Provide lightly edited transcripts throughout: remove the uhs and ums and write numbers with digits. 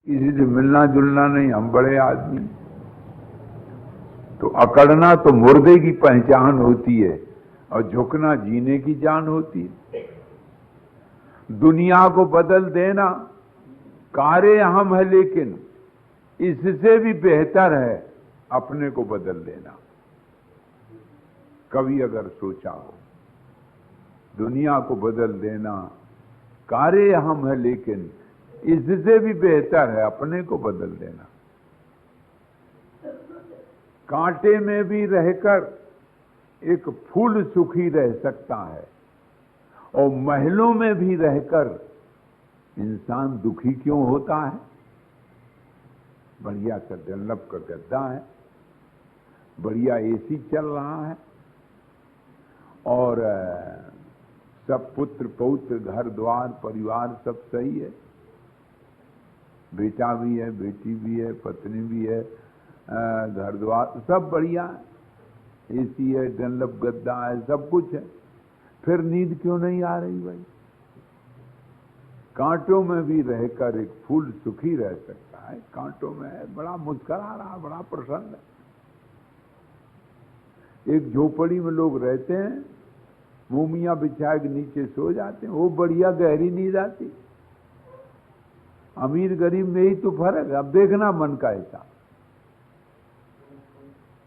किसी से मिलना जुलना नहीं, हम बड़े आदमी। तो अकड़ना तो मुर्दे की पहचान होती है और झुकना जीने की जान होती है। दुनिया को बदल देना कार्य अहम है, लेकिन इससे भी बेहतर है अपने को बदल देना। कभी अगर सोचा हो, दुनिया को बदल देना कार्य अहम है, लेकिन इससे भी बेहतर है अपने को बदल देना। कांटे में भी रहकर एक फूल सुखी रह सकता है और महलों में भी रहकर इंसान दुखी क्यों होता है? बढ़िया सा डनलप का गद्दा है, बढ़िया एसी चल रहा है और सब पुत्र पौत्र घर द्वार परिवार सब सही है, बेटा भी है, बेटी भी है, पत्नी भी है, घर द्वार सब बढ़िया है, एसी है, डनलप गद्दा है, सब कुछ है। फिर नींद क्यों नहीं आ रही भाई? कांटों में भी रहकर एक फूल सुखी रह सकता है। कांटों में है, बड़ा मुस्कुरा रहा, बड़ा प्रसन्न है। एक झोपड़ी में लोग रहते हैं, मोमियां बिछा के नीचे सो जाते हैं, वो बढ़िया गहरी नींद आती। अमीर गरीब में ही तो फर्क है। अब देखना मन का ऐसा,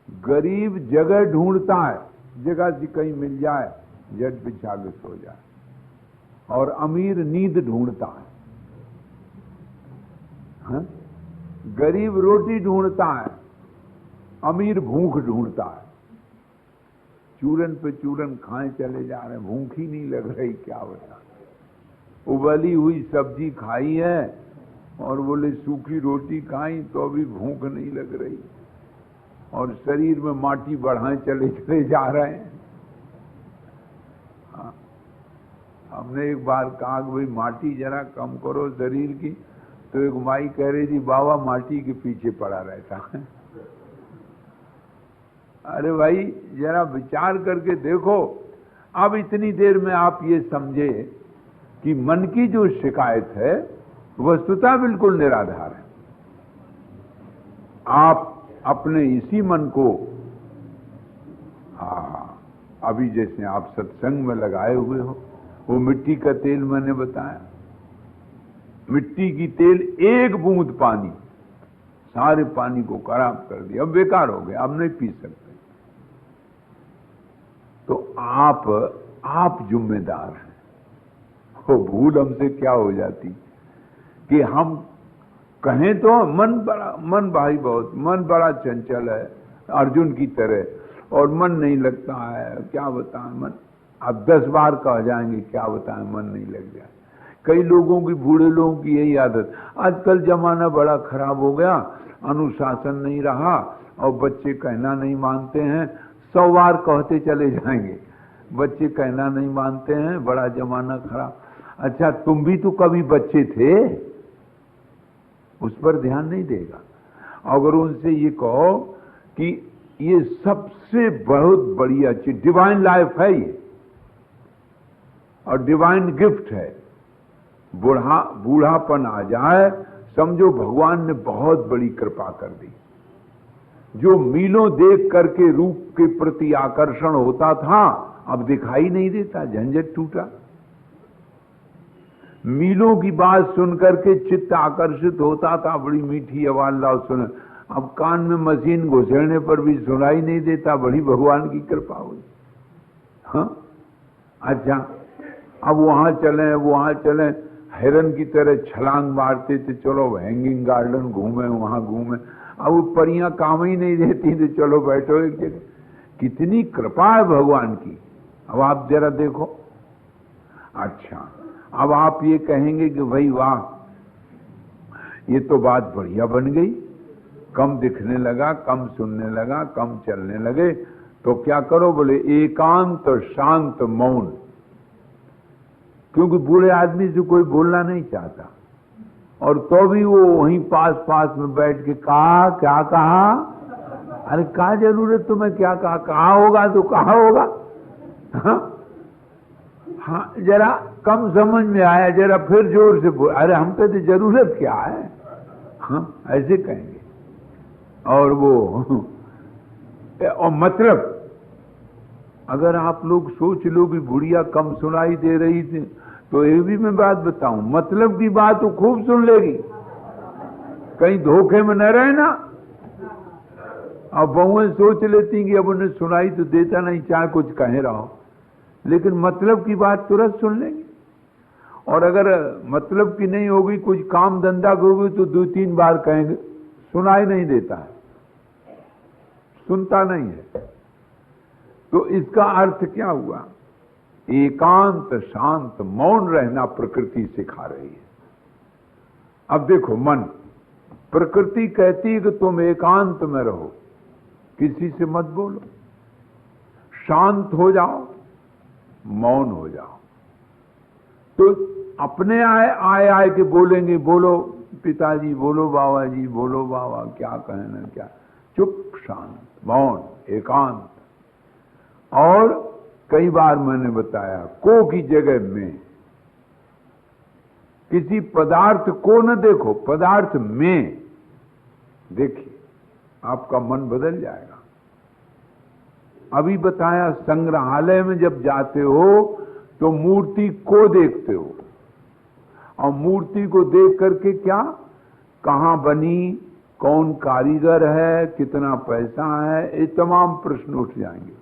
गरीब जगह ढूंढता है, जगह से कहीं मिल जाए झट बिछा के सो जाए, और अमीर नींद ढूंढता है। हाँ? गरीब रोटी ढूंढता है, अमीर भूख ढूंढता है। चूरन पे चूरन खाए चले जा रहे हैं, भूख ही नहीं लग रही, क्या बता। उबली हुई सब्जी खाई है और बोले सूखी रोटी खाई तो अभी भूख नहीं लग रही, और शरीर में माटी बढ़ाए चले चले जा रहे हैं। हाँ। हमने एक बार कहा कि भाई माटी जरा कम करो शरीर की, तो एक माई कह रही थी बाबा माटी के पीछे पड़ा रहता है। अरे भाई जरा विचार करके देखो। अब इतनी देर में आप ये समझे कि मन की जो शिकायत है वस्तुतः बिल्कुल निराधार है। आप अपने इसी मन को, अभी जैसे आप सत्संग में लगाए हुए हो, वो मिट्टी का तेल मैंने बताया, मिट्टी की तेल एक बूंद पानी सारे पानी को खराब कर दिया, अब बेकार हो गया, अब नहीं पी सकते। तो आप जिम्मेदार हैं। वो भूल हमसे क्या हो जाती कि हम कहें तो मन भाई बहुत मन बड़ा चंचल है, अर्जुन की तरह, और मन नहीं लगता है, क्या बताएं मन। अब 10 बार कह जाएंगे क्या बताएं, मन नहीं लग जाए। कई लोगों की, बूढ़े लोगों की यही आदत। आजकल जमाना बड़ा खराब हो गया, अनुशासन नहीं रहा और बच्चे कहना नहीं मानते हैं। 100 बार कहते चले जाएंगे, बच्चे कहना नहीं मानते हैं, बड़ा जमाना खराब। अच्छा तुम भी तो कभी बच्चे थे, उस पर ध्यान नहीं देगा। अगर उनसे ये कहो कि ये सबसे बहुत बढ़िया चीज डिवाइन लाइफ है ये, और डिवाइन गिफ्ट है, बूढ़ापन आ जाए समझो भगवान ने बहुत बड़ी कृपा कर दी। जो मीलों देख करके रूप के प्रति आकर्षण होता था अब दिखाई नहीं देता, झंझट टूटा। मीलों की बात सुनकर के चित्त आकर्षित होता था, बड़ी मीठी आवाज लाओ सुन, अब कान में मशीन घुसेड़ने पर भी सुनाई नहीं देता, बड़ी भगवान की कृपा हुई। हाँ अच्छा, अब वहां चले, हिरन की तरह छलांग मारते थे, चलो हैंगिंग गार्डन घूमे, वहां घूमे। अब वो परियां काम ही नहीं देती तो चलो बैठो एक जगह। कितनी कृपा है भगवान की। अब आप जरा देखो। अच्छा अब आप ये कहेंगे कि भाई वाह, ये तो बात बढ़िया बन गई, कम दिखने लगा, कम सुनने लगा, कम चलने लगे, तो क्या करो? बोले एकांत शांत मौन। क्योंकि बूढ़े आदमी से कोई बोलना नहीं चाहता, और तो भी वो वहीं पास में बैठ के कहा, क्या कहा? अरे क्या जरूरत तुम्हें क्या कहा होगा तो कहा होगा। हाँ जरा कम समझ में आया, जरा फिर जोर से बोल। अरे हम कहते जरूरत क्या है, हाँ, ऐसे कहेंगे। और वो और मतलब अगर आप लोग सोच लो कि बुढ़िया कम सुनाई दे रही थी, तो ये भी मैं बात बताऊं, मतलब की बात वो खूब सुन लेगी, कहीं धोखे में न रहे ना। अब बहुएं सोच लेती कि अब उन्हें सुनाई तो देता नहीं, चाहे कुछ कहे रहो, लेकिन मतलब की बात तुरंत सुन लेंगे। और अगर मतलब की नहीं होगी, कुछ काम धंधा होगी, तो 2-3 बार कहेंगे, सुनाई नहीं देता है, सुनता नहीं है। तो इसका अर्थ क्या हुआ? एकांत, शांत, मौन रहना प्रकृति सिखा रही है। अब देखो, मन, प्रकृति कहती है कि तुम एकांत में रहो, किसी से मत बोलो, शांत हो जाओ, मौन हो जाओ। तो अपने आए के बोलेंगे, बोलो पिताजी, बोलो बाबा जी, बोलो बाबा, क्या कहना, क्या, चुप, शांत, मौन, एकांत। और कई बार मैंने बताया, को की जगह में, किसी पदार्थ को न देखो, पदार्थ में देखिए, आपका मन बदल जाएगा। अभी बताया, संग्रहालय में जब जाते हो तो मूर्ति को देखते हो, और मूर्ति को देख करके क्या, कहां बनी, कौन कारीगर है, कितना पैसा है, ये तमाम प्रश्न उठ जाएंगे।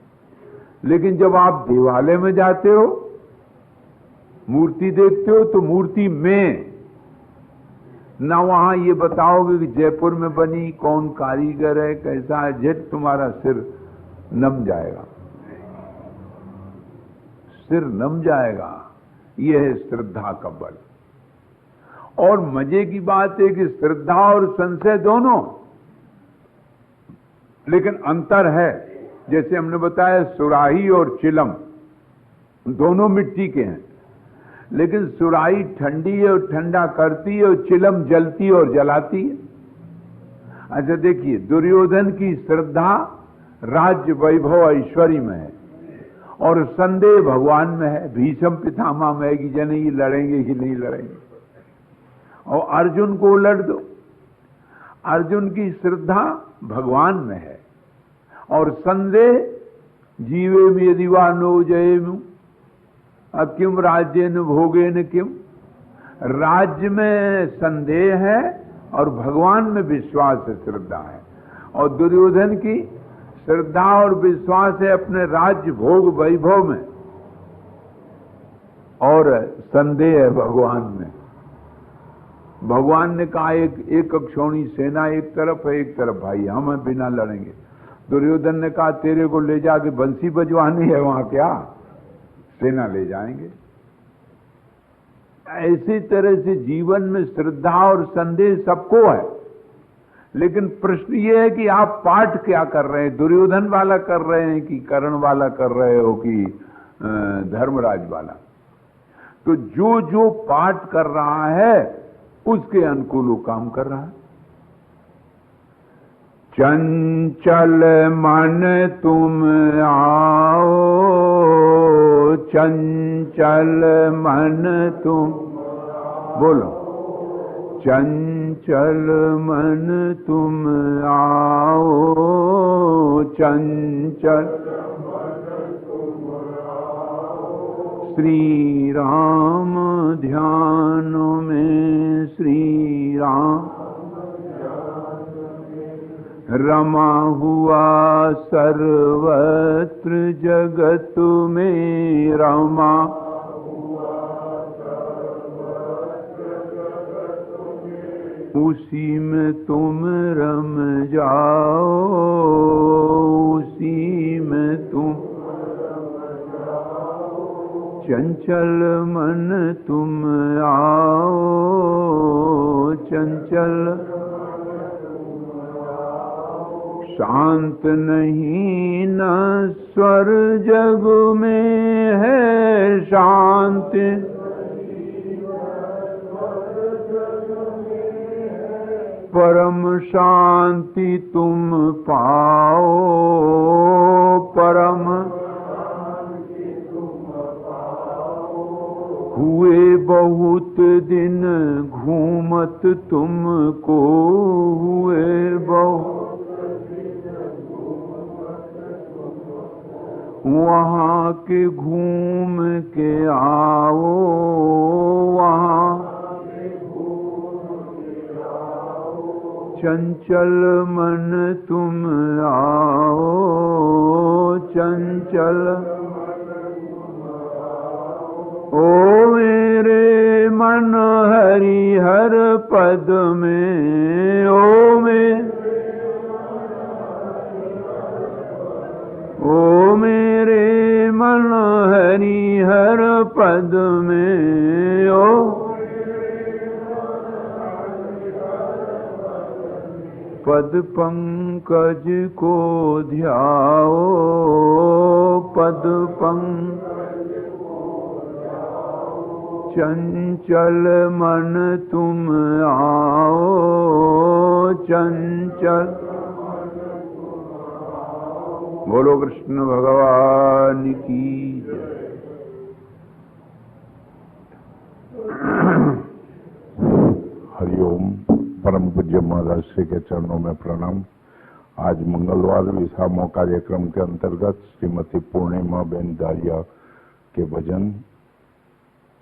लेकिन जब आप देवालय में जाते हो, मूर्ति देखते हो, तो मूर्ति में ना वहां ये बताओगे कि जयपुर में बनी, कौन कारीगर है, कैसा है, झट तुम्हारा सिर नम जाएगा, सिर नम जाएगा। यह है श्रद्धा का बल। और मजे की बात है कि श्रद्धा और संशय दोनों, लेकिन अंतर है। जैसे हमने बताया, सुराही और चिलम दोनों मिट्टी के हैं, लेकिन सुराही ठंडी है और ठंडा करती है, और चिलम जलती और जलाती है। अच्छा देखिए, दुर्योधन की श्रद्धा राज्य, वैभव, ऐश्वर्य में है, और संदेह भगवान में है, भीष्म पितामह में है कि जने ये लड़ेंगे कि नहीं लड़ेंगे। और अर्जुन को उलट दो, अर्जुन की श्रद्धा भगवान में है, और संदेह जीवे में यदि वा नो जयेम किम राज्येन भोगेन किम। राज्य में संदेह है और भगवान में विश्वास है, श्रद्धा है। और दुर्योधन की श्रद्धा और विश्वास है अपने राज्य, भोग, वैभव में, और संदेह है भगवान में। भगवान ने कहा, एक अक्षौणी सेना एक तरफ है, एक तरफ भाई, हम बिना लड़ेंगे। दुर्योधन ने कहा, तेरे को ले जाके बंसी बजवानी है वहां, क्या सेना ले जाएंगे। ऐसी तरह से जीवन में श्रद्धा और संदेह सबको है, लेकिन प्रश्न ये है कि आप पाठ क्या कर रहे हैं, दुर्योधन वाला कर रहे हैं कि कर्ण वाला कर रहे हो कि धर्मराज वाला। तो जो जो पाठ कर रहा है उसके अनुकूल वो काम कर रहा है। चंचल मन तुम आओ, चंचल मन तुम, बोलो, चंचल मन तुम आओ, चंचल श्री राम ध्यान में, श्री राम रमा हुआ सर्वत्र जगत में, रमा उसी में तुम रम जाओ, उसी में तुम, चंचल मन तुम आओ, चंचल शांत नहीं न स्वर जग में है शांति, परम शांति तुम पाओ, परम हुए बहुत दिन घूमत तुमको के घूम के आओ वहाँ चंचल मन तुम आओ चंचल। ओ मेरे मन हरि हर पद में ओ मेरे मन हरि हर पद में ओ पद पंकज को ध्याओ पद पंकज चंचल मन तुम आओ चंचल। बोलो कृष्ण भगवान की जय। हरिओम। परम पूज्य महाराज श्री के चरणों में प्रणाम। आज मंगलवार विसामो कार्यक्रम के अंतर्गत श्रीमती पूर्णिमा बेन दारिया के भजन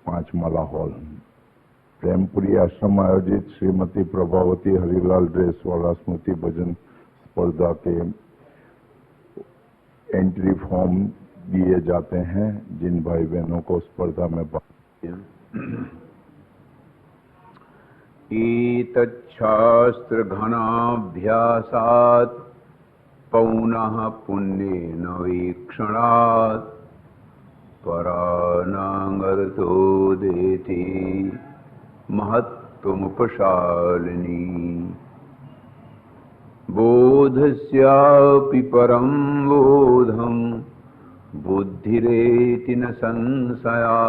5 माला हॉल प्रेमपुरी आश्रम आयोजित श्रीमती प्रभावती हरिलाल ड्रेस वाला स्मृति भजन स्पर्धा के एंट्री फॉर्म दिए जाते हैं जिन भाई बहनों को स्पर्धा में एतच्छास्त्र घनाभ्यासात् पौनः पुण्येन वीक्षणात् परानांगतो देति महत्त्वमुपशालिनी। बोधस्यापि परं बोधं बुद्धिरेति न संशया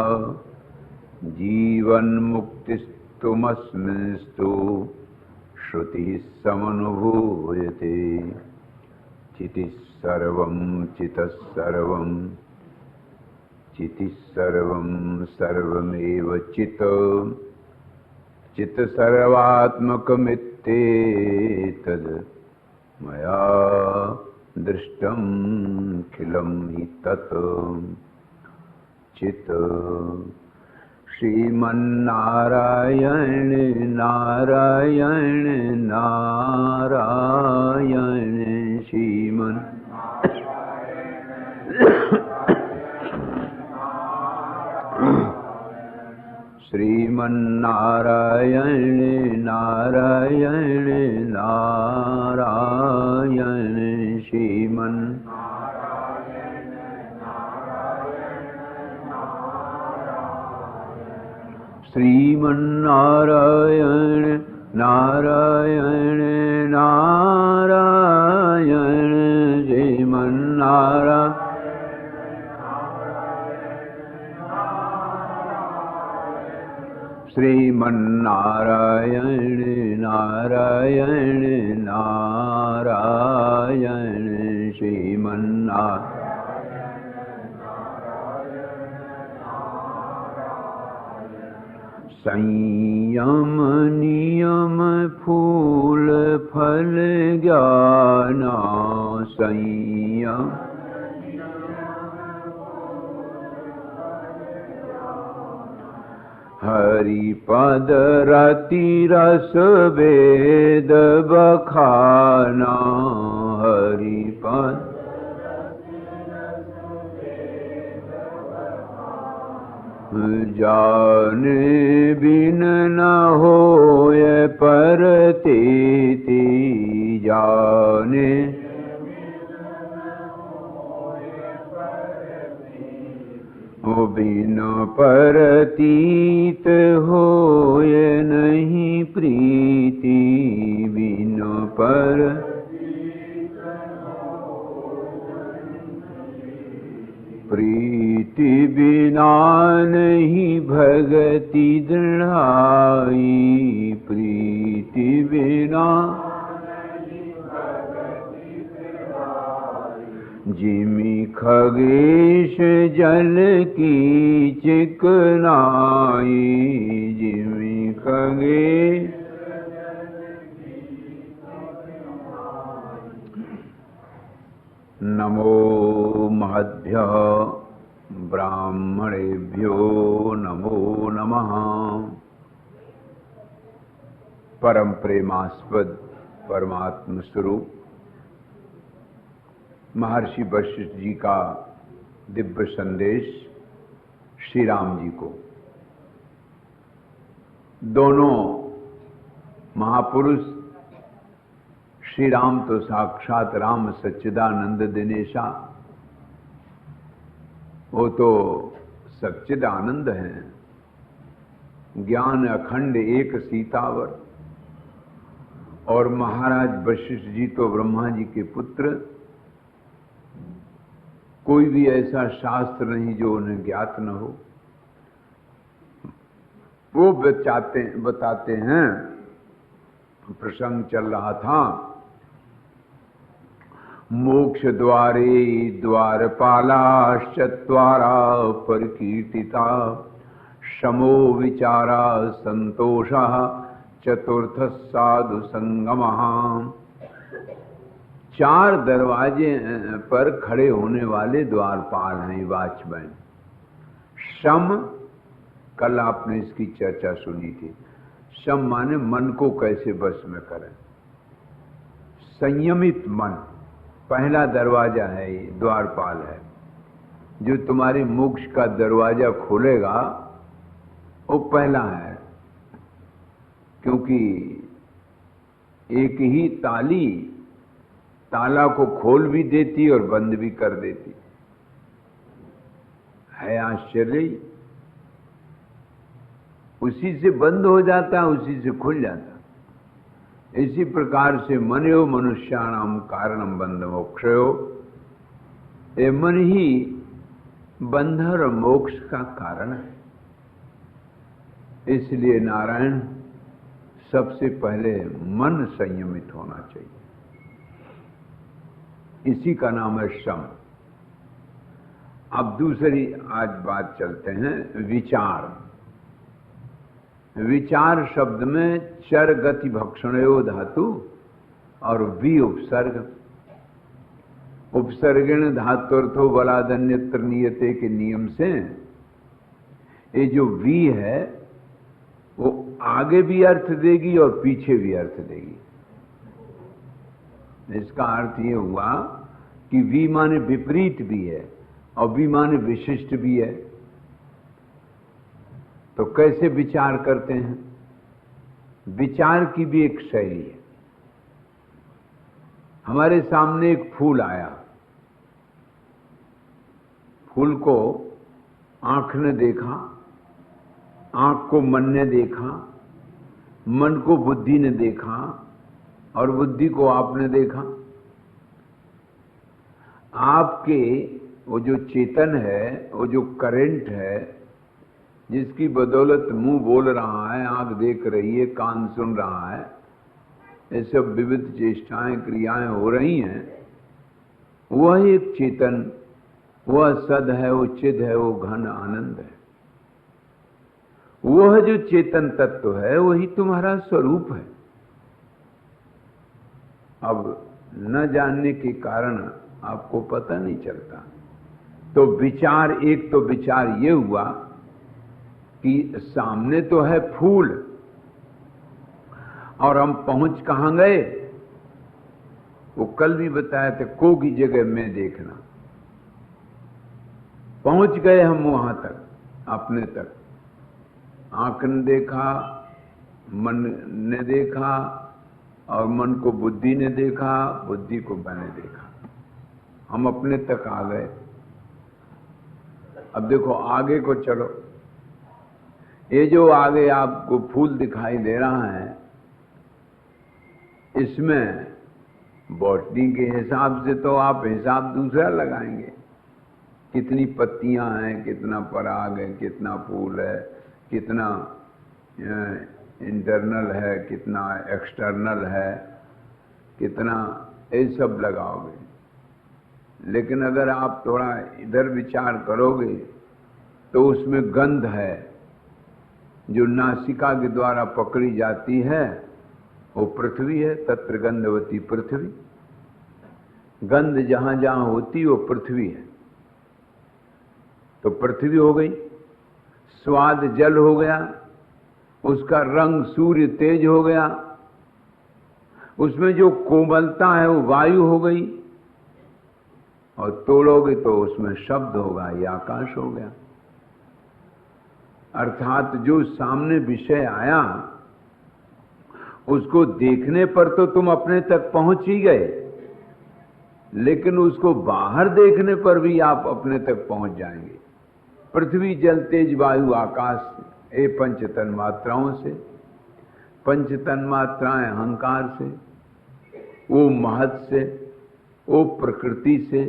जीवन्मुक्तिस्तुमस्मिंस्तु श्रुतिः समनुभूयते। चितिः सर्वं चितः सर्वं चितिः सर्वं सर्वमेव चित् चित् सर्वात्मकमित्येतद् मया दृष्टं खिलं हि तत्। चित् श्रीमन्नारायण नारायण नारायण श्रीमन् श्रीमन्नारायण नारायण नारायण श्रीमन् श्रीमन्नारायण नारायण नारायण श्रीमन्नारायण श्रीमन्नारायण नारायण नारायण श्रीमन्नारायण संयम नियम फूल फल ज्ञान संयम हरिपद रति रस वेद बखाना हरिपद जाने बिन न होय परतीति जाने ओ बिन परतीत होय नहीं प्रीति बिन पर प्रीति बिना नहीं भगति दृढ़ाई प्रीति बिना जिमि खगेश जल की चिकनाई जिमि खगेश नमो महद्भ्यः ब्राह्मणेभ्यो नमो नमः। परम प्रेमास्पद परमात्म स्वरूप महर्षि वशिष्ठ जी का दिव्य संदेश श्री राम जी को। दोनों महापुरुष श्री राम तो साक्षात राम सच्चिदानंद दिनेशा, वो तो सच्चिदानंद हैं, ज्ञान अखंड एक सीतावर। और महाराज वशिष्ठ जी तो ब्रह्मा जी के पुत्र, कोई भी ऐसा शास्त्र नहीं जो उन्हें ज्ञात न हो। वो बताते हैं, प्रसंग चल रहा था, मोक्ष द्वारे द्वारपालाश्चत्वारा परिकीर्तिता, शमो विचारा संतोषः चतुर्थ साधु संगमः। 4 दरवाजे पर खड़े होने वाले द्वारपाल हैं, वॉचमैन। शम, कल आपने इसकी चर्चा सुनी थी। शम माने मन को कैसे बस में करें, संयमित मन। पहला दरवाजा है ये, द्वारपाल है, जो तुम्हारे मोक्ष का दरवाजा खोलेगा वो पहला है। क्योंकि एक ही ताली ताला को खोल भी देती और बंद भी कर देती है। आश्चर्य, उसी से बंद हो जाता है, उसी से खुल जाता। इसी प्रकार से मनो मनुष्याणाम कारणम बंध मोक्षयो, ये मन ही बंध और मोक्ष का कारण है। इसलिए नारायण, सबसे पहले मन संयमित होना चाहिए, इसी का नाम है शम। अब दूसरी आज बात चलते हैं, विचार। विचार शब्द में चर गति भक्षणयो धातु और वि उपसर्ग। उपसर्गेण धातुर्थो बलादन्यत्र नियते के नियम से ये जो वी है वो आगे भी अर्थ देगी और पीछे भी अर्थ देगी। इसका अर्थ ये हुआ कि वी माने विपरीत भी है और वी माने विशिष्ट भी है। तो कैसे विचार करते हैं? विचार की भी एक शैली है। हमारे सामने एक फूल आया, फूल को आंख ने देखा, आंख को मन ने देखा, मन को बुद्धि ने देखा और बुद्धि को आपने देखा। आपके वो जो चेतन है, वो जो करंट है, जिसकी बदौलत मुंह बोल रहा है, आंख देख रही है, कान सुन रहा है, ये सब विविध चेष्टाएं क्रियाएं हो रही हैं, वह एक चेतन, वह सद है, वो चिद है, वो घन आनंद है। वह जो चेतन तत्व है वही तुम्हारा स्वरूप है। अब न जानने के कारण आपको पता नहीं चलता। तो विचार, एक तो विचार ये हुआ कि सामने तो है फूल और हम पहुंच कहां गए? वो कल भी बताया था, को की जगह में देखना। पहुंच गए हम वहां तक, अपने तक। आंख ने देखा, मन ने देखा और मन को बुद्धि ने देखा, बुद्धि को मैंने देखा, हम अपने तक आ गए। अब देखो आगे को चलो। ये जो आगे आपको फूल दिखाई दे रहा है, इसमें बॉटनी के हिसाब से तो आप हिसाब दूसरा लगाएंगे, कितनी पत्तियां हैं, कितना पराग है, कितना फूल है, कितना इंटरनल है, कितना एक्सटर्नल है, कितना, ये सब लगाओगे। लेकिन अगर आप थोड़ा इधर विचार करोगे तो उसमें गंध है, जो नासिका के द्वारा पकड़ी जाती है, वो पृथ्वी है। तत्र गंधवती पृथ्वी, गंध जहां जहां होती वो पृथ्वी है। तो पृथ्वी हो गई, स्वाद जल हो गया, उसका रंग सूर्य तेज हो गया, उसमें जो कोमलता है वो वायु हो गई, और तोड़ोगे तो उसमें शब्द होगा, ये आकाश हो गया। अर्थात जो सामने विषय आया उसको देखने पर तो तुम अपने तक पहुंच ही गए, लेकिन उसको बाहर देखने पर भी आप अपने तक पहुंच जाएंगे। पृथ्वी जल तेज वायु आकाश ये पंच तन्मात्राओं से, पंच तन्मात्राएं अहंकार से, वो महत से, वो प्रकृति से,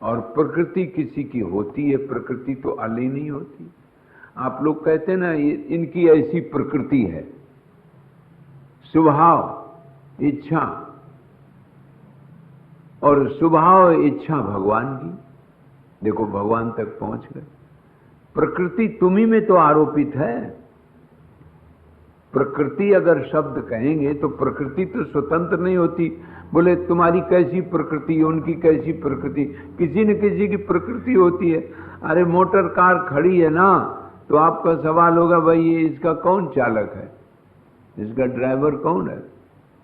और प्रकृति किसी की होती है, प्रकृति तो अली नहीं होती। आप लोग कहते हैं ना इनकी ऐसी प्रकृति है, स्वभाव इच्छा, और स्वभाव इच्छा भगवान की। देखो भगवान तक पहुंच गए। प्रकृति तुम्ही में तो आरोपित है। प्रकृति अगर शब्द कहेंगे तो प्रकृति तो स्वतंत्र नहीं होती। बोले तुम्हारी कैसी प्रकृति है, उनकी कैसी प्रकृति, किसी न किसी की प्रकृति होती है। अरे मोटर कार खड़ी है ना, तो आपका सवाल होगा भाई ये इसका कौन चालक है, इसका ड्राइवर कौन है,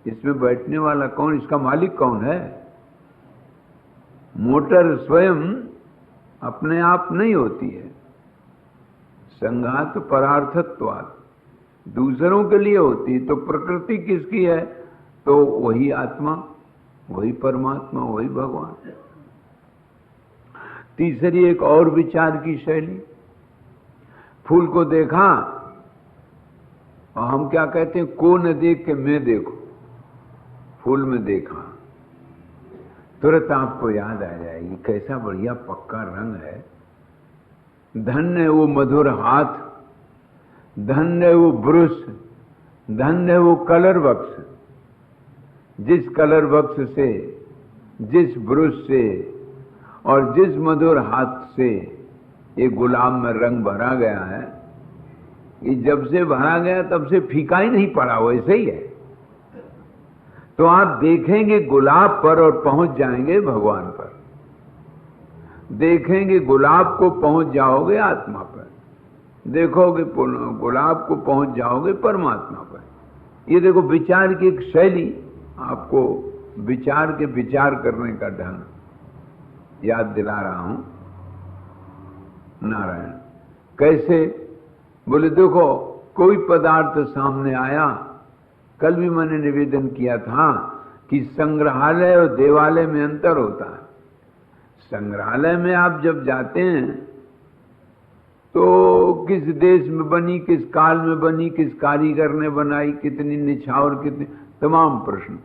इसमें बैठने वाला कौन, इसका मालिक कौन है। मोटर स्वयं अपने आप नहीं होती है, संघात परार्थत्वात्, दूसरों के लिए होती। तो प्रकृति किसकी है, तो वही आत्मा, वही परमात्मा, वही भगवान। तीसरी एक और विचार की शैली, फूल को देखा और हम क्या कहते हैं, को न देख के मैं देखो, फूल में देखा, तुरंत आपको याद आ जाएगी कैसा बढ़िया पक्का रंग है, धन्य है वो मधुर हाथ, धन्य है वो ब्रुश, धन्य है वो कलर बक्स। जिस कलर बक्स से, जिस ब्रुश से और जिस मधुर हाथ से ये गुलाब में रंग भरा गया है, ये जब से भरा गया तब से फीका ही नहीं पड़ा, वैसे ही है। तो आप देखेंगे गुलाब पर और पहुंच जाएंगे भगवान पर, देखेंगे गुलाब को पहुंच जाओगे आत्मा पर, देखोगे गुलाब को पहुंच जाओगे परमात्मा पर। ये देखो विचार की एक शैली, आपको विचार के विचार करने का ढंग याद दिला रहा हूं। नारायण कैसे, बोले देखो कोई पदार्थ सामने आया, कल भी मैंने निवेदन किया था कि संग्रहालय और देवालय में अंतर होता है। संग्रहालय में आप जब जाते हैं तो किस देश में बनी, किस काल में बनी, किस कारीगर ने बनाई, कितनी निछावर, कितनी तमाम प्रश्न।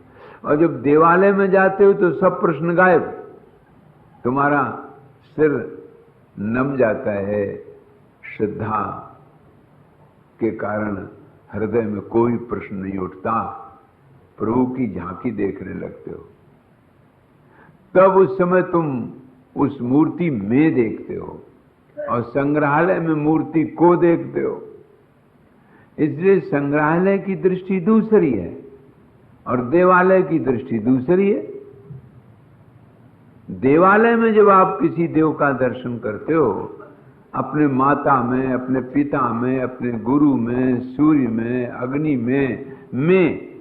और जब देवालय में जाते हो तो सब प्रश्न गायब, तुम्हारा सिर नम जाता है, श्रद्धा के कारण हृदय में कोई प्रश्न नहीं उठता, प्रभु की झांकी देखने लगते हो। तब उस समय तुम उस मूर्ति में देखते हो और संग्रहालय में मूर्ति को देखते हो। इसलिए संग्रहालय की दृष्टि दूसरी है और देवालय की दृष्टि दूसरी है। देवालय में जब आप किसी देव का दर्शन करते हो, अपने माता में, अपने पिता में, अपने गुरु में, सूर्य में, अग्नि में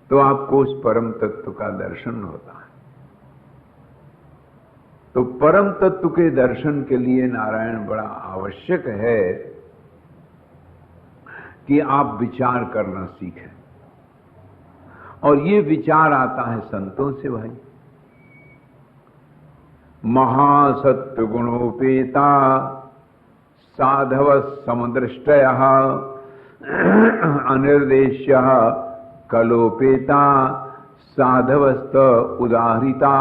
तो आपको उस परम तत्व का दर्शन होता है। तो परम तत्व के दर्शन के लिए नारायण बड़ा आवश्यक है कि आप विचार करना सीखें, और ये विचार आता है संतों से भाई। महासत्व गुणोपेता साधव समदृष्टय अनिर्देश्य कलोपेता साधवस्त उदाहरिता।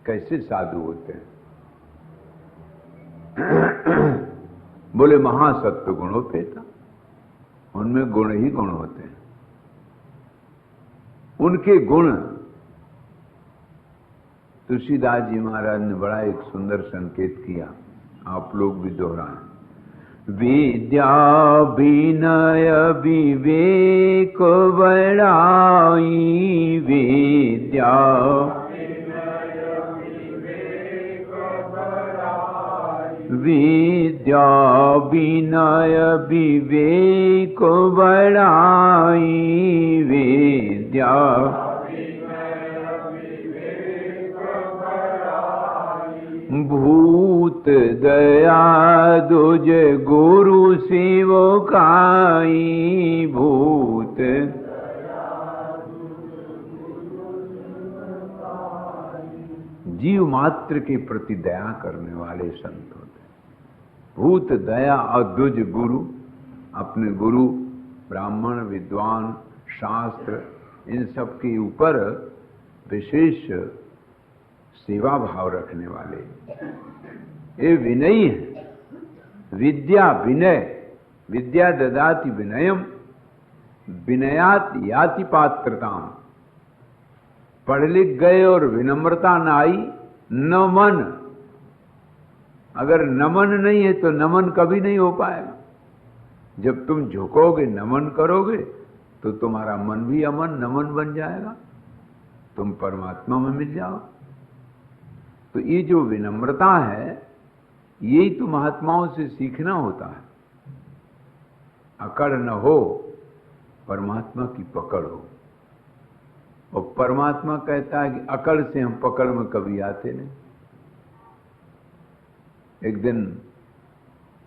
कैसे साधु होते हैं? बोले महासत्व गुणोपेता, उनमें गुण ही गुण होते हैं। उनके गुण, तुलसीदास जी महाराज ने बड़ा एक सुंदर संकेत किया, आप लोग भी दोहराएं। विद्या विनय विवेक बड़ाई, विद्या विनय विवेक बड़ाई, विद्या विनय विवेक बढ़ाई, विद्या भूत दया दुज गुरु सेवकाई, भूत जीव मात्र के प्रति दया करने वाले संत होते। भूत दया और दुज गुरु, अपने गुरु ब्राह्मण विद्वान शास्त्र इन सब के ऊपर विशेष सेवा भाव रखने वाले, ये विनयी है। विद्या विनय, विद्या ददाति विनयम, विनयात याति पात्रताम। पढ़ लिख गए और विनम्रता न आई, न मन, अगर नमन नहीं है तो नमन कभी नहीं हो पाएगा। जब तुम झुकोगे नमन करोगे तो तुम्हारा मन भी अमन नमन बन जाएगा, तुम परमात्मा में मिल जाओ। तो ये जो विनम्रता है यही तो महात्माओं से सीखना होता है। अकड़ न हो, परमात्मा की पकड़ हो। और परमात्मा कहता है कि अकड़ से हम पकड़ में कभी आते नहीं। एक दिन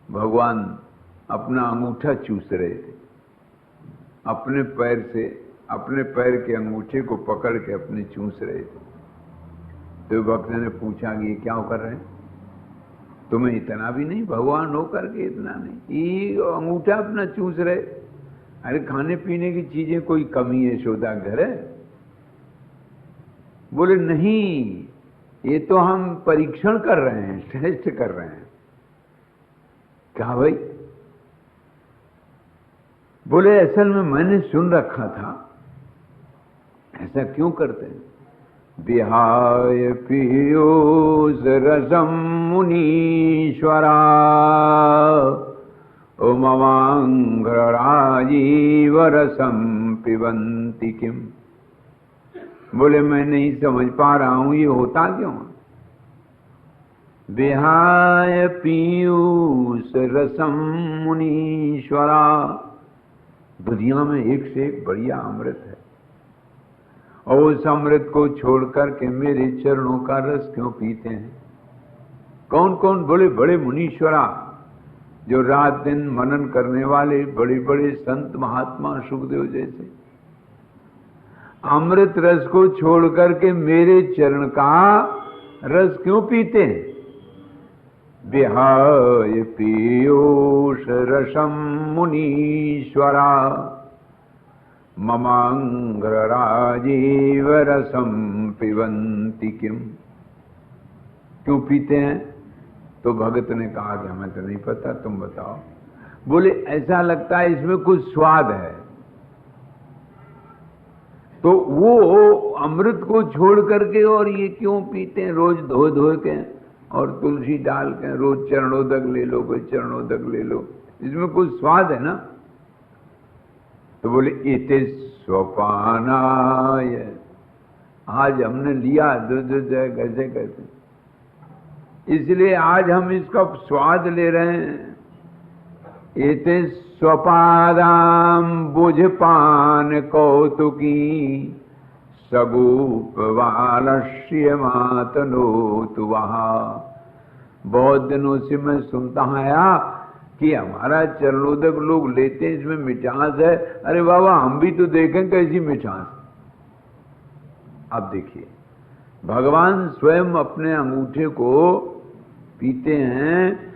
भगवान अपना अंगूठा चूस रहे थे, अपने पैर से, अपने पैर के अंगूठे को पकड़ के अपने चूस रहे थे। तो भक्त ने पूछा कि ये क्या कर रहे हैं? तुम्हें इतना भी नहीं, भगवान हो करके इतना नहीं, ये अंगूठा अपना चूस रहे। अरे खाने पीने की चीजें कोई कमी है यशोदा घर है? बोले नहीं, ये तो हम परीक्षण कर रहे हैं, टेस्ट कर रहे हैं। कहा भाई? बोले असल में मैंने सुन रखा था, ऐसा क्यों करते हैं? विहाय पीयूष रसम मुनीश्वरा उमवांघ्र राजीव रसम पिबंति किम। बोले मैं नहीं समझ पा रहा हूं ये होता क्यों? विहाय पीयूष रसम मुनीश्वरा, दुनिया में एक से एक बढ़िया अमृत है, और उस अमृत को छोड़कर के मेरे चरणों का रस क्यों पीते हैं? कौन कौन? बोले बड़े मुनीश्वरा, जो रात दिन मनन करने वाले बड़े बड़े संत महात्मा सुखदेव जैसे, अमृत रस को छोड़कर के मेरे चरण का रस क्यों पीते हैं? विहाय पीयूष रसम मुनीश्वरा ममांग्र राजीव रसम पिबंति किम। क्यों पीते हैं? तो भगत ने कहा कि हमें तो नहीं पता, तुम बताओ। बोले ऐसा लगता है इसमें कुछ स्वाद है। तो वो अमृत को छोड़ करके और ये क्यों पीते हैं? रोज धो धो के और तुलसी डाल के रोज चरणोदक ले लो, कोई चरणोदक ले लो, इसमें कुछ स्वाद है ना? तो बोले इते स्वपानाय, आज हमने लिया कैसे कैसे, इसलिए आज हम इसका स्वाद ले रहे हैं। इते स्वपादाम बुझपान कौतुकी सगूप वालस्य मातनोतु वहा। बहुत दिनों से मैं सुनता आया कि हमारा चरणोदक लोग लेते हैं, इसमें मिठास है। अरे बाबा हम भी तो देखें कैसी मिठास। अब देखिए भगवान स्वयं अपने अंगूठे को पीते हैं,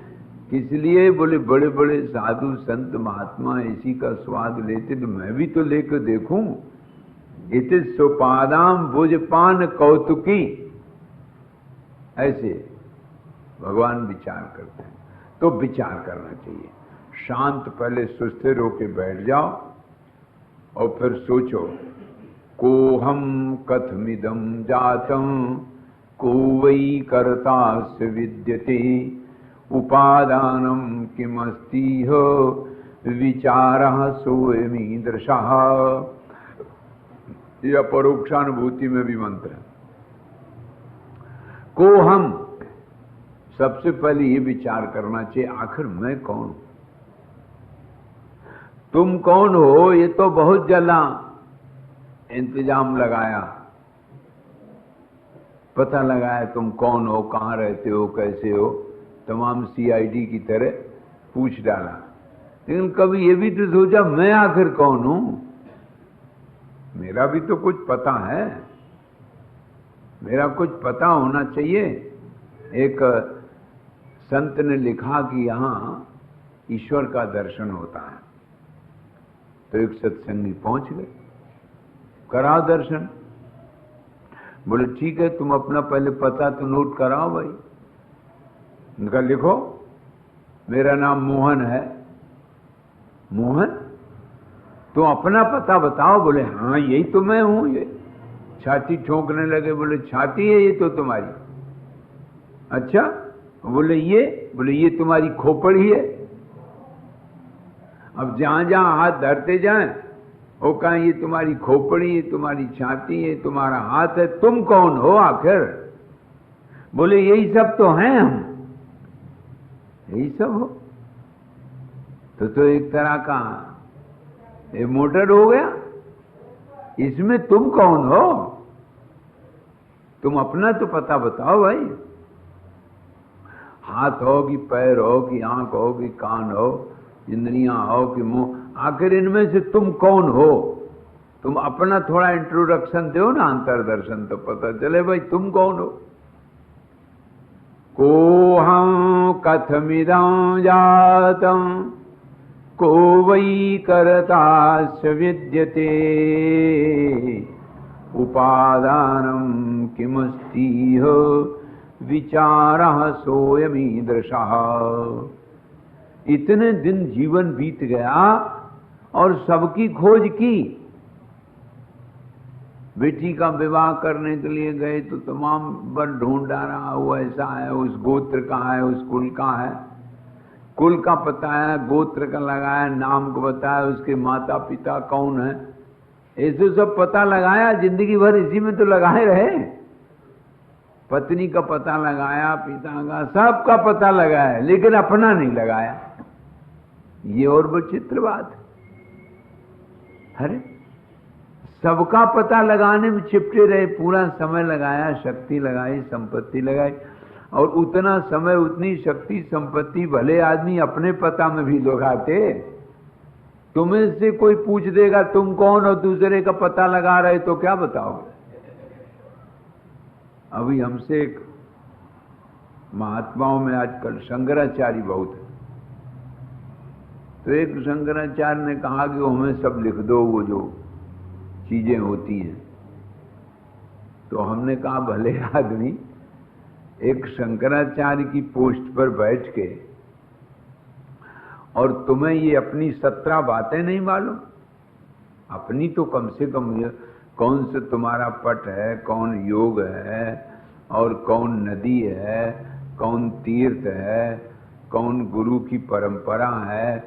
किस लिए? बोले बड़े बड़े साधु संत महात्मा इसी का स्वाद लेते, तो मैं भी तो लेकर देखूं। इति सुपादाम भुजपान कौतुकी, ऐसे भगवान विचार करते हैं। तो विचार करना चाहिए, शांत पहले सुस्थिर होके बैठ जाओ और फिर सोचो, को हम कथमिदम जातम को वै कर्तास्य विद्यते उपादानम किमस्ति हो विचारः सोऽयमीदृशः। यह परोक्षानुभूति में भी मंत्र है। को हम, सबसे पहले ये विचार करना चाहिए, आखिर मैं कौन हूं? तुम कौन हो ये तो बहुत जला इंतजाम लगाया, पता लगाया तुम कौन हो, कहां रहते हो, कैसे हो, तमाम सीआईडी की तरह पूछ डाला। लेकिन कभी ये भी तो सोचा मैं आखिर कौन हूं? मेरा भी तो कुछ पता है, मेरा कुछ पता होना चाहिए। एक संत ने लिखा कि यहां ईश्वर का दर्शन होता है, तो एक सत्संगी पहुंच गए, कराओ दर्शन। बोले ठीक है, तुम अपना पहले पता तो नोट कराओ भाई। उनका लिखो, मेरा नाम मोहन है। मोहन? तो अपना पता बताओ। बोले हाँ यही तो मैं हूं। ये छाती ठोकने लगे, बोले छाती है ये तो तुम्हारी? अच्छा। बोले ये तुम्हारी खोपड़ी है। अब जहां जहां हाथ धरते जाएं वो कहें ये तुम्हारी खोपड़ी है, तुम्हारी छाती है, तुम्हारा हाथ है, तुम कौन हो आखिर? बोले यही सब तो हैं हम। यही सब हो तो एक तरह का ये मोटर हो गया। इसमें तुम कौन हो? तुम अपना तो पता बताओ भाई। हाथ हो कि पैर हो कि आंख हो कि कान हो, इंद्रियां हो कि मुंह, आखिर इनमें से तुम कौन हो? तुम अपना थोड़ा इंट्रोडक्शन दो ना, अंतर्दर्शन, तो पता चले भाई तुम कौन हो। कोहं कथमिदं जातं को वै कर्तास्य विद्यते उपादानं किमस्तीह विचारः सोऽयमीदृशः। इतने दिन जीवन बीत गया और सबकी खोज की। बेटी का विवाह करने के लिए गए तो तमाम बर ढूंढ डाला, वो ऐसा है, उस गोत्र का है, उस कुल का है, कुल का पता है, गोत्र का लगाया, नाम को बताया, उसके माता पिता कौन है, ऐसे सब पता लगाया। जिंदगी भर इसी में तो लगाए रहे। पत्नी का पता लगाया, पिता का, सबका पता लगाया, लेकिन अपना नहीं लगाया। ये और विचित्र बात है। अरे सबका पता लगाने में चिपटे रहे, पूरा समय लगाया, शक्ति लगाई, संपत्ति लगाई, और उतना समय उतनी शक्ति संपत्ति भले आदमी अपने पता में भी लगाते। तुम्हें से कोई पूछ देगा तुम कौन हो, दूसरे का पता लगा रहे तो क्या बताओगे? अभी हमसे एक महात्माओं में आजकल शंकराचार्य बहुत है, तो एक शंकराचार्य ने कहा कि हमें सब लिख दो वो जो चीजें होती हैं। तो हमने कहा भले आदमी एक शंकराचार्य की पोस्ट पर बैठ के और तुम्हें ये अपनी 17 बातें नहीं मालूम? अपनी तो कम से कम कौन से तुम्हारा पट है, कौन योग है, और कौन नदी है, कौन तीर्थ है, कौन गुरु की परंपरा है,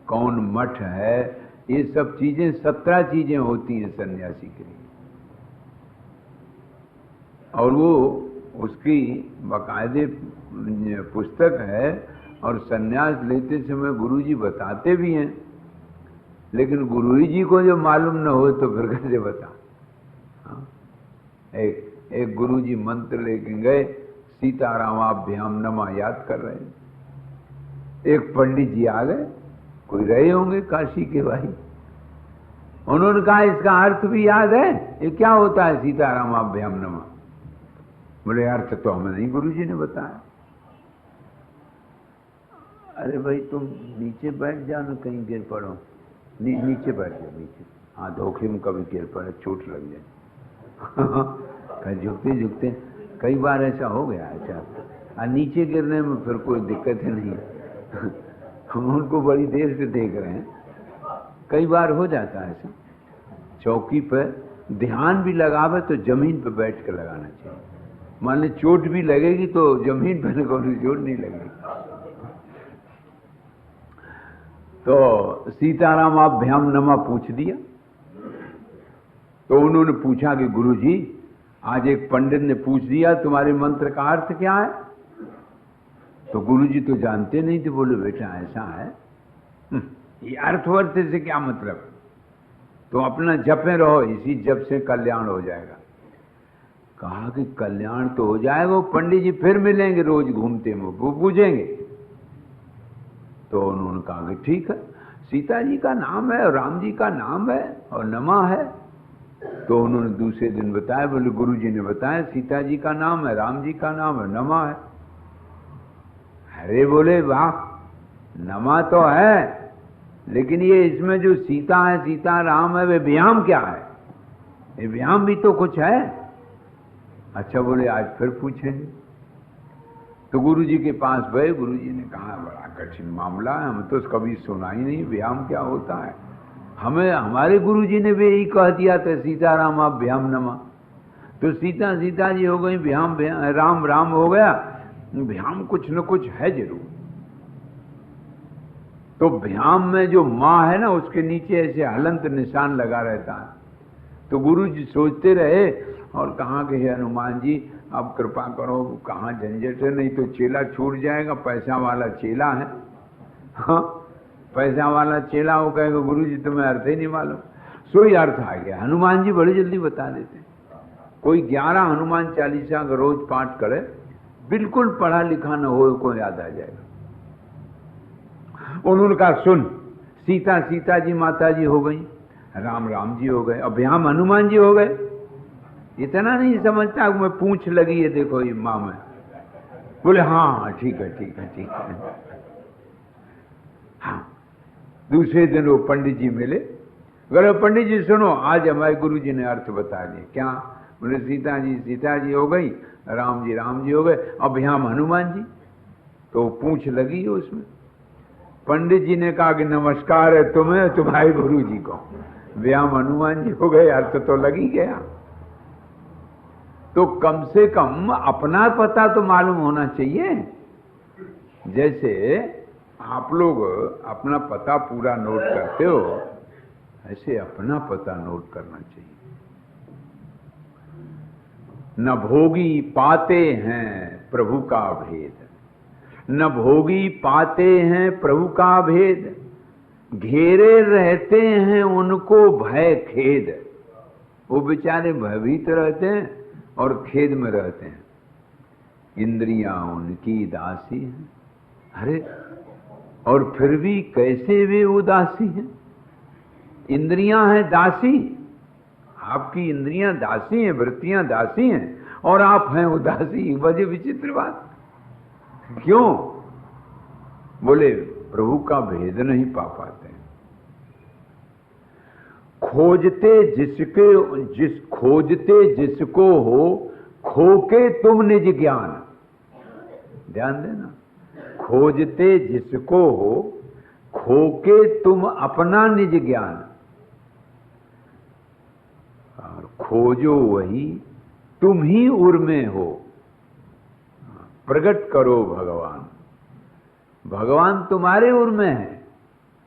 कौन मठ है, ये सब चीजें 17 चीजें होती हैं सन्यासी के लिए। और वो उसकी बाकायदे पुस्तक है, और सन्यास लेते समय गुरुजी बताते भी हैं, लेकिन गुरुजी को जो मालूम न हो तो फिर कैसे बता। एक गुरुजी मंत्र लेके गए, सीतारामाभ्याम नमः याद कर रहे हैं। एक पंडित जी आ गए, कोई रहे होंगे काशी के भाई, उन्होंने कहा इसका अर्थ भी याद है, ये क्या होता है सीतारामाभ्याम नमः? बोले अर्थ तो हमें नहीं, गुरुजी ने बताया। अरे भाई तुम नीचे बैठ जाओ ना, कहीं गिर पड़ो। नीचे बैठ जाओ, नीचे। हाँ, धोखे में कभी गिर पड़े, चोट लग जाए। झुकते झुकते कई बार ऐसा हो गया। अच्छा, नीचे गिरने में फिर कोई दिक्कत ही नहीं है। हम उनको बड़ी देर से देख रहे हैं, कई बार हो जाता है ऐसा। चौकी पर ध्यान भी लगावे तो जमीन पर बैठ कर लगाना चाहिए। मान ली चोट भी लगेगी तो जमीन पर कोई चोट नहीं लगेगी। तो सीतारामाभ्याम नमः पूछ दिया। तो उन्होंने पूछा कि गुरुजी, आज एक पंडित ने पूछ दिया तुम्हारे मंत्र का अर्थ क्या है? तो गुरुजी तो जानते नहीं थे, बोले बेटा ऐसा है, ये अर्थवर्थ से क्या मतलब, तो अपना जपे रहो, इसी जप से कल्याण हो जाएगा। कहा कि कल्याण तो हो जाएगा, वो पंडित जी फिर मिलेंगे रोज घूमते में, वो पूछेंगे। तो उन्होंने कहा कि ठीक है, सीता जी का नाम है और राम जी का नाम है और नमः है। तो उन्होंने दूसरे दिन बताया, बोले गुरु जी ने बताया सीता जी का नाम है, राम जी का नाम है, नमः है। अरे बोले वाह, नमः तो है, लेकिन ये इसमें जो सीता है, सीता राम है, वे व्याम क्या है, ये व्याम भी तो कुछ है। अच्छा बोले आज फिर पूछेंगे। तो गुरुजी के पास गए, गुरुजी ने कहा बड़ा कठिन मामला है, हम तो कभी सुना ही नहीं व्याम क्या होता है। हमें हमारे गुरुजी ने भी यही कह दिया था, सीताराम आप व्याम नमा। तो सीता सीता जी हो गई, व्याम राम राम हो गया, व्याम कुछ न कुछ है जरूर। तो व्याम में जो माँ है ना, उसके नीचे ऐसे हलंत निशान लगा रहता है। तो गुरु जी सोचते रहे और कहा कि हे हनुमान जी अब कृपा करो, कहाँ झंझट है, नहीं तो चेला छूट जाएगा, पैसा वाला चेला है। हाँ, पैसा वाला चेला हो कहेगा गुरु जी तुम्हें अर्थ ही नहीं मालूम। सो ही अर्थ आ गया, हनुमान जी बड़ी जल्दी बता देते। कोई 11 हनुमान चालीसा का रोज पाठ करे, बिल्कुल पढ़ा लिखा न हो को याद आ जाएगा। उन्होंने कहा सुन, सीता सीता जी माता जी हो गई, राम राम जी हो गए, अब हम हनुमान जी हो गए। इतना नहीं समझता, मैं पूछ लगी है देखो ये माँ में। बोले हाँ ठीक है ठीक है ठीक है। हाँ, दूसरे दिन वो पंडित जी मिले, बोले पंडित जी सुनो, आज हमारे गुरु जी ने अर्थ बता दिए। क्या? बोले सीता जी हो गई, राम जी हो गए, अब हम हनुमान जी। तो पूछ लगी है उसमें। पंडित जी ने कहा कि नमस्कार है तुम्हें, तुम्हारे गुरु जी को, व्याम हनुमान जी हो गए, अर्थ तो लग ही गया। तो कम से कम अपना पता तो मालूम होना चाहिए। जैसे आप लोग अपना पता पूरा नोट करते हो, ऐसे अपना पता नोट करना चाहिए। न भोगी पाते हैं प्रभु का भेद, न भोगी पाते हैं प्रभु का भेद, घेरे रहते हैं उनको भय खेद। वो बेचारे भयभीत रहते हैं और खेद में रहते हैं। इंद्रियां उनकी दासी हैं। अरे और फिर भी कैसे वे उदासी हैं? इंद्रियां हैं दासी, आपकी इंद्रियां दासी हैं, वृत्तियां दासी हैं, और आप हैं उदासी। बड़ी विचित्र बात। क्यों? बोले प्रभु का भेद नहीं पा पाते। खोजते जिसको हो, खोके तुम निज ज्ञान। ध्यान देना, खोजते जिसको हो, खोके तुम अपना निज ज्ञान। और खोजो वही तुम ही उर में हो, प्रकट करो भगवान। भगवान तुम्हारे उर में है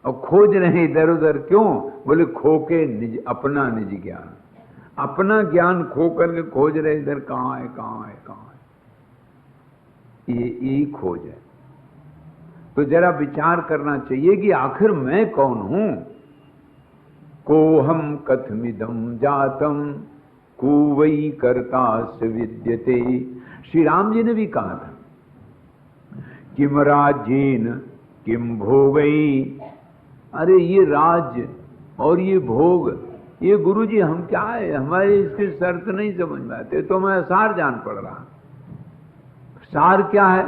और खोज रहे इधर उधर। क्यों? बोले खोके निज अपना निज ज्ञान। अपना ज्ञान खो करके खोज रहे इधर, कहाँ है कहाँ है कहाँ है। ये खोज है। तो जरा विचार करना चाहिए कि आखिर मैं कौन हूं। कोहम कथमिदम जातम कुवई कर्तास्य विद्यते। श्री राम जी ने भी कहा था, किम राज्येन किम भोगई। अरे ये राज्य और ये भोग, ये गुरु जी हम क्या है, हमारे इसके शर्त नहीं समझ में आते। तो मैं सार जान पड़ रहा। सार क्या है?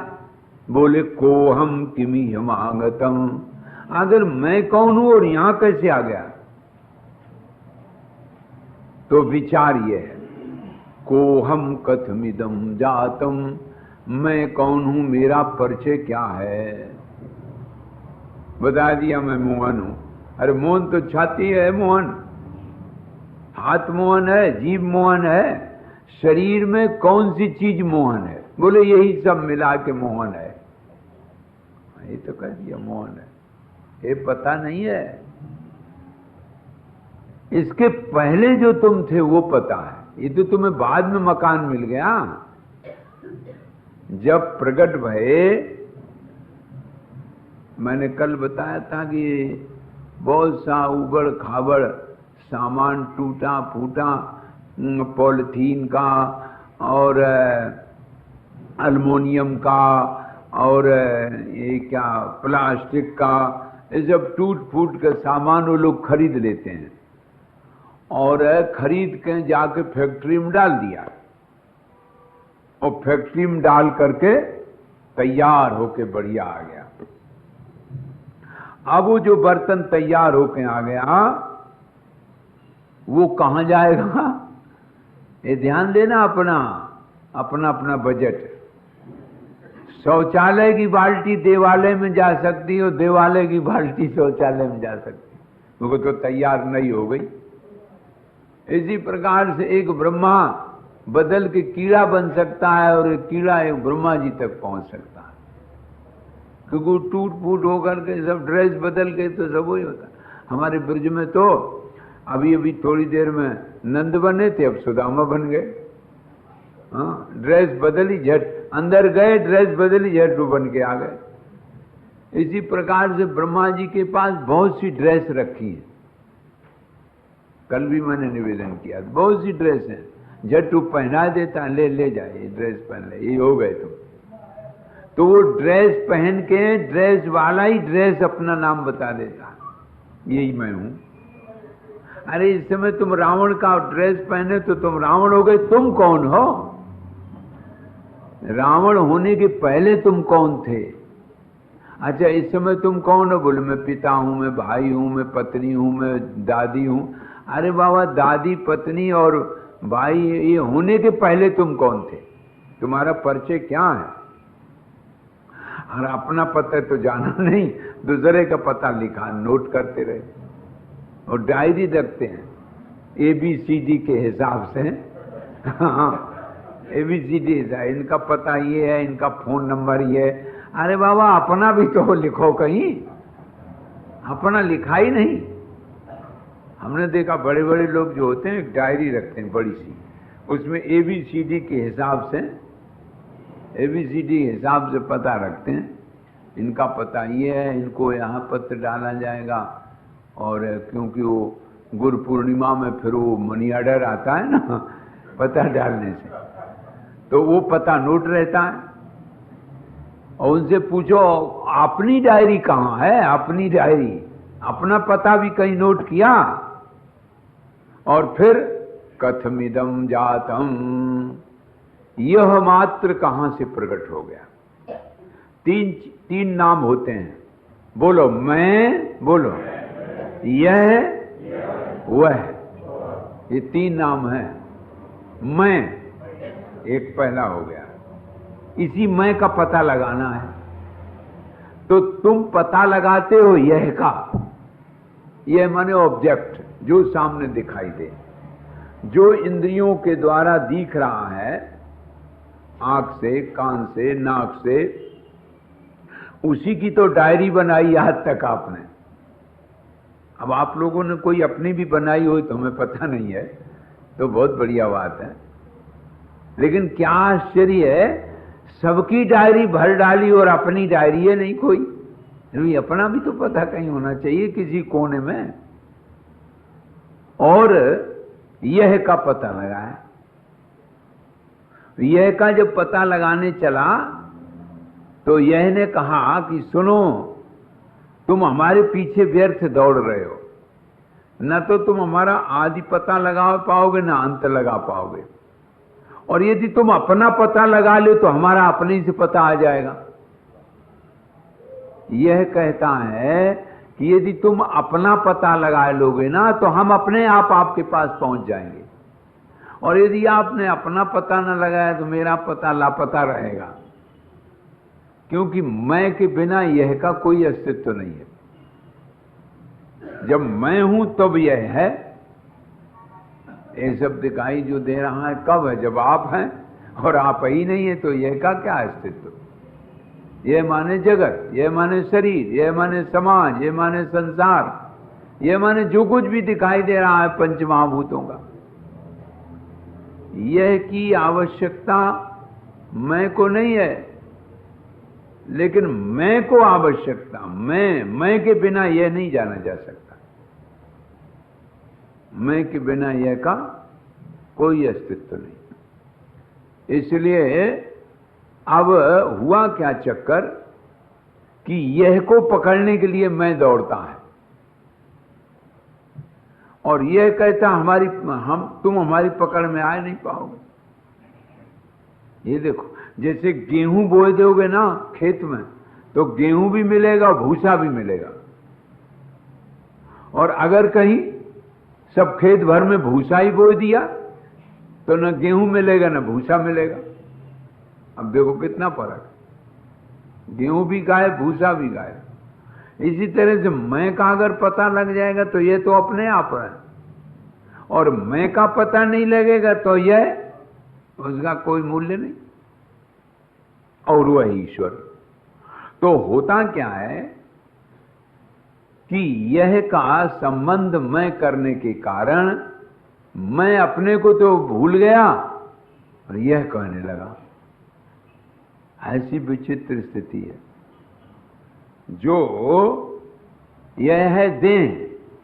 बोले कोहम किमी हमागतम। अगर मैं कौन हूं और यहां कैसे आ गया? तो विचार ये है, कोहम कथमिदम जातम। मैं कौन हूं, मेरा परिचय क्या है? बता दिया मैं मोहन हूं। अरे मोहन तो छाती है मोहन, हाथ मोहन है, जीभ मोहन है, शरीर में कौन सी चीज मोहन है? बोले यही सब मिला के मोहन है। ये तो कह दिया मोहन है, ये पता नहीं है। इसके पहले जो तुम थे वो पता है, ये तो तुम्हें बाद में मकान मिल गया। जब प्रकट भये मैंने कल बताया था कि बहुत सा उबड़ खाबड़ सामान टूटा फूटा, पॉलिथीन का और एल्युमिनियम का और ये क्या प्लास्टिक का, ये सब टूट फूट के सामान वो लोग खरीद लेते हैं और खरीद के जाके फैक्ट्री में डाल दिया और फैक्ट्री में डाल करके तैयार होके बढ़िया आ गया। अब वो जो बर्तन तैयार होके आ गया वो कहां जाएगा? ये ध्यान देना, अपना अपना अपना बजट। शौचालय की बाल्टी देवालय में जा सकती है और देवालय की बाल्टी शौचालय में जा सकती है, वो तो तैयार नहीं हो गई। इसी प्रकार से एक ब्रह्मा बदल के कीड़ा बन सकता है और एक कीड़ा एक ब्रह्मा जी तक पहुंच सकता है, क्योंकि टूट फूट होकर के सब ड्रेस बदल के तो सब वही होता है। हमारे ब्रज में तो अभी अभी थोड़ी देर में नंद बने थे, अब सुदामा बन गए। हाँ, ड्रेस बदली झट, अंदर गए ड्रेस बदली झट वो बन के आ गए। इसी प्रकार से ब्रह्मा जी के पास बहुत सी ड्रेस रखी है, कल भी मैंने निवेदन किया, बहुत सी ड्रेस है, झट वो पहना देता, ले ले जाए ड्रेस पहन ले, ये हो गए तुम। तो वो ड्रेस पहन के ड्रेस वाला ही ड्रेस अपना नाम बता देता, यही मैं हूं। अरे इस समय तुम रावण का ड्रेस पहने तो तुम रावण हो गए, तुम कौन हो? रावण होने के पहले तुम कौन थे? अच्छा इस समय तुम कौन हो? बोले मैं पिता हूं, मैं भाई हूं, मैं पत्नी हूं, मैं दादी हूं। अरे बाबा, दादी पत्नी और भाई ये होने के पहले तुम कौन थे? तुम्हारा परिचय क्या है? और अपना पता तो जाना नहीं, दूसरे का पता लिखा, नोट करते रहे और डायरी रखते हैं ABCD के हिसाब से। हाँ, ABCD है, इनका पता ये है, इनका फोन नंबर ये है। अरे बाबा, अपना भी तो लिखो कहीं, अपना लिखा ही नहीं। हमने देखा बड़े बड़े लोग जो होते हैं एक डायरी रखते हैं बड़ी सी, उसमें ABCD के हिसाब से, ABCD के हिसाब से पता रखते हैं। इनका पता ये है, इनको यहाँ पत्र डाला जाएगा। और क्योंकि वो गुरु पूर्णिमा में फिर वो मनी ऑर्डर आता है ना पता डालने से, तो वो पता नोट रहता है। और उनसे पूछो अपनी डायरी कहाँ है? अपनी डायरी, अपना पता भी कहीं नोट किया? और फिर कथमिदम जातम, यह मात्र कहां से प्रकट हो गया? तीन नाम होते हैं, बोलो मैं, बोलो यह, वह, ये तीन नाम है। मैं एक पहला हो गया, इसी मैं का पता लगाना है। तो तुम पता लगाते हो यह का, यह माने ऑब्जेक्ट जो सामने दिखाई दे, जो इंद्रियों के द्वारा दिख रहा है, आंख से, कान से, नाक से, उसी की तो डायरी बनाई आज तक आपने। अब आप लोगों ने कोई अपनी भी बनाई हो तो हमें पता नहीं है, तो बहुत बढ़िया बात है। लेकिन क्या आश्चर्य है, सबकी डायरी भर डाली और अपनी डायरी है नहीं कोई। अपना भी तो पता कहीं होना चाहिए किसी कोने में। और यह का पता लगाया, यह का जब पता लगाने चला तो यह ने कहा कि सुनो, तुम हमारे पीछे व्यर्थ दौड़ रहे हो, न तो तुम हमारा आदि पता लगा पाओगे न अंत लगा पाओगे, और यदि तुम अपना पता लगा लो तो हमारा अपने से पता आ जाएगा। यह कहता है कि यदि तुम अपना पता लगा लोगे ना तो हम अपने आप आपके पास पहुंच जाएंगे, और यदि आपने अपना पता न लगाया तो मेरा पता लापता रहेगा, क्योंकि मैं के बिना यह का कोई अस्तित्व नहीं है। जब मैं हूं तब यह है। ये सब दिखाई जो दे रहा है कब है? जब आप हैं, और आप ही नहीं है तो यह का क्या अस्तित्व? यह माने जगत, यह माने शरीर, यह माने समाज, यह माने संसार, यह माने जो कुछ भी दिखाई दे रहा है पंच महाभूतों का, यह की आवश्यकता मैं को नहीं है, लेकिन मैं को आवश्यकता, मैं के बिना यह नहीं जाना जा सकता। मैं के बिना यह का कोई अस्तित्व नहीं। इसलिए अब हुआ क्या चक्कर कि यह को पकड़ने के लिए मैं दौड़ता है और यह कहता तुम हमारी पकड़ में आ नहीं पाओगे। ये देखो, जैसे गेहूं बोए दोगे ना खेत में, तो गेहूं भी मिलेगा, भूसा भी मिलेगा। और अगर कहीं सब खेत भर में भूसा ही बोए दिया तो न गेहूं मिलेगा न भूसा मिलेगा। अब देखो कितना फर्क है, गेहूं भी गायब, भूसा भी गायब। इसी तरह से मैं का अगर पता लग जाएगा तो ये तो अपने आप है, और मैं का पता नहीं लगेगा तो यह, उसका कोई मूल्य नहीं। और वह ईश्वर। तो होता क्या है कि यह का संबंध मैं करने के कारण मैं अपने को तो भूल गया और यह कहने लगा। ऐसी विचित्र स्थिति है। जो यह है देह,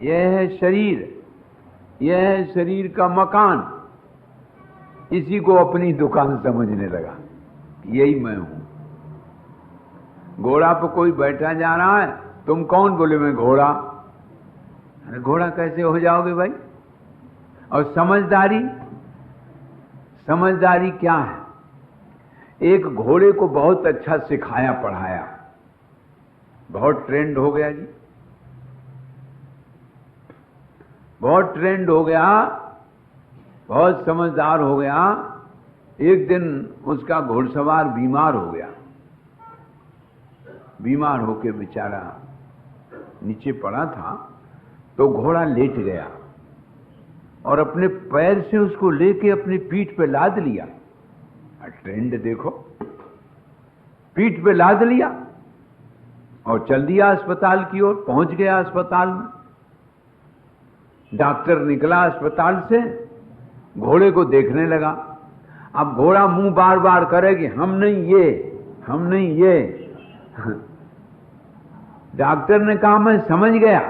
यह है शरीर, यह है शरीर का मकान, इसी को अपनी दुकान समझने लगा। यही मैं हूं। घोड़ा पर कोई बैठा जा रहा है, तुम कौन? बोले मैं घोड़ा। अरे घोड़ा कैसे हो जाओगे भाई? और समझदारी क्या है? एक घोड़े को बहुत अच्छा सिखाया पढ़ाया, बहुत ट्रेंड हो गया जी, बहुत ट्रेंड हो गया, बहुत समझदार हो गया। एक दिन उसका घुड़सवार बीमार हो गया। बीमार होके बेचारा नीचे पड़ा था, तो घोड़ा लेट गया और अपने पैर से उसको लेके अपनी पीठ पे लाद लिया। ट्रेंड देखो, पीठ पे लाद लिया और चल दिया अस्पताल की ओर। पहुंच गया अस्पताल में, डॉक्टर निकला अस्पताल से, घोड़े को देखने लगा। अब घोड़ा मुंह बार बार करे कि हम नहीं ये। डॉक्टर ने कहा मैं समझ गया,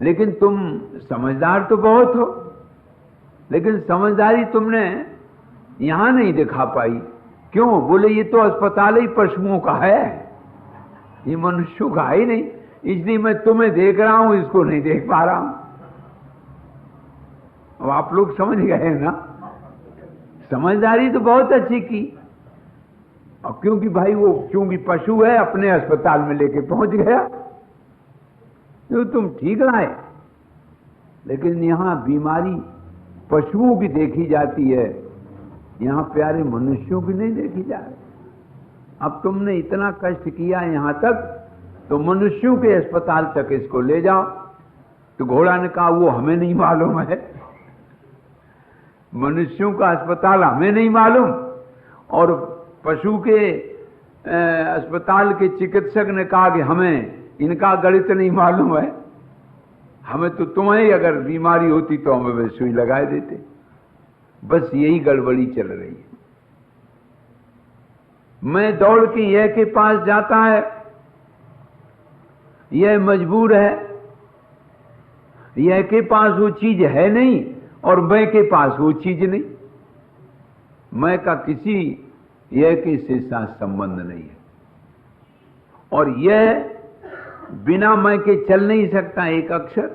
लेकिन तुम समझदार तो बहुत हो, लेकिन समझदारी तुमने यहां नहीं दिखा पाई। क्यों? बोले ये तो अस्पताल ही पशुओं का है, ये मनुष्यों का ही नहीं, इसलिए मैं तुम्हें देख रहा हूं, इसको नहीं देख पा रहा हूं। अब आप लोग समझ गए ना, समझदारी तो बहुत अच्छी की। और क्योंकि भाई वो क्योंकि पशु है, अपने अस्पताल में लेके पहुंच गया, तो तुम ठीक लाए। लेकिन यहां बीमारी पशुओं की देखी जाती है, यहां प्यारे मनुष्यों की नहीं देखी जा रही। अब तुमने इतना कष्ट किया यहां तक, तो मनुष्यों के अस्पताल तक इसको ले जाओ। तो घोड़ा ने कहा वो हमें नहीं मालूम है, मनुष्यों का अस्पताल हमें नहीं मालूम, और पशु के अस्पताल के चिकित्सक ने कहा कि हमें इनका गणित नहीं मालूम है, हमें तो तुम्हें अगर बीमारी होती तो हमें वे सुई लगा देते। बस यही गड़बड़ी चल रही है। मैं दौड़ के यह के पास जाता है, यह मजबूर है, यह के पास वो चीज है नहीं और मैं के पास वो चीज नहीं। मैं का किसी यह के से साथ संबंध नहीं है, और यह बिना मैं के चल नहीं सकता एक अक्षर।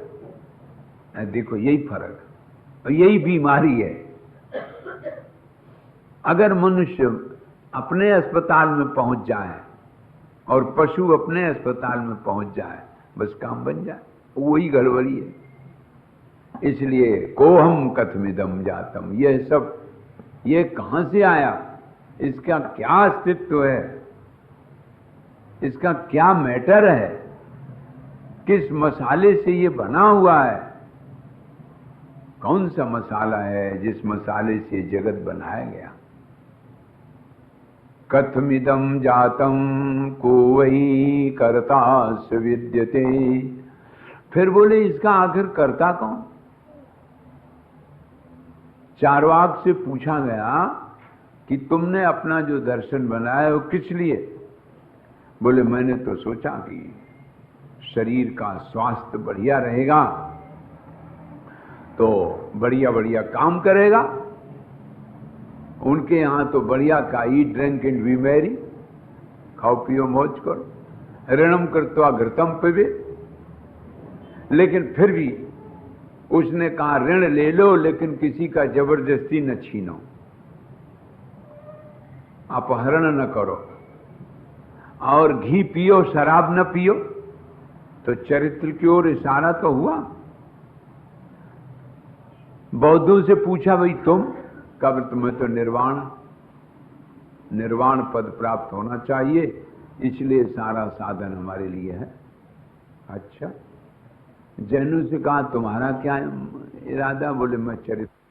देखो यही फर्क और यही बीमारी है। अगर मनुष्य अपने अस्पताल में पहुंच जाए और पशु अपने अस्पताल में पहुंच जाए, बस काम बन जाए। वही गड़बड़ी है। इसलिए कोहम कथमिदम जातम, यह सब ये कहां से आया, इसका क्या अस्तित्व है, इसका क्या मैटर है, किस मसाले से ये बना हुआ है, कौन सा मसाला है जिस मसाले से जगत बनाया गया। कथमिदम जातम को वही कर्ता विद्यते। फिर बोले इसका आखिर कर्ता कौन? चारवाक से पूछा गया कि तुमने अपना जो दर्शन बनाया वो किस लिए? बोले मैंने तो सोचा कि शरीर का स्वास्थ्य बढ़िया रहेगा तो बढ़िया बढ़िया काम करेगा। उनके यहां तो बढ़िया का eat drink and B Mary, खाओ पियो मौज करो, ऋणम कृत्वा घृतम पिबे। लेकिन फिर भी उसने कहा ऋण ले लो लेकिन किसी का जबरदस्ती न छीनो, अपहरण न करो, और घी पियो शराब न पियो। तो चरित्र की ओर इशारा तो हुआ। बौद्धों से पूछा भाई तुम कब? तुम्हें तो निर्वाण पद प्राप्त होना चाहिए, इसलिए सारा साधन हमारे लिए है। अच्छा, जैनों से कहा तुम्हारा क्या इरादा? बोले मैं चरित्र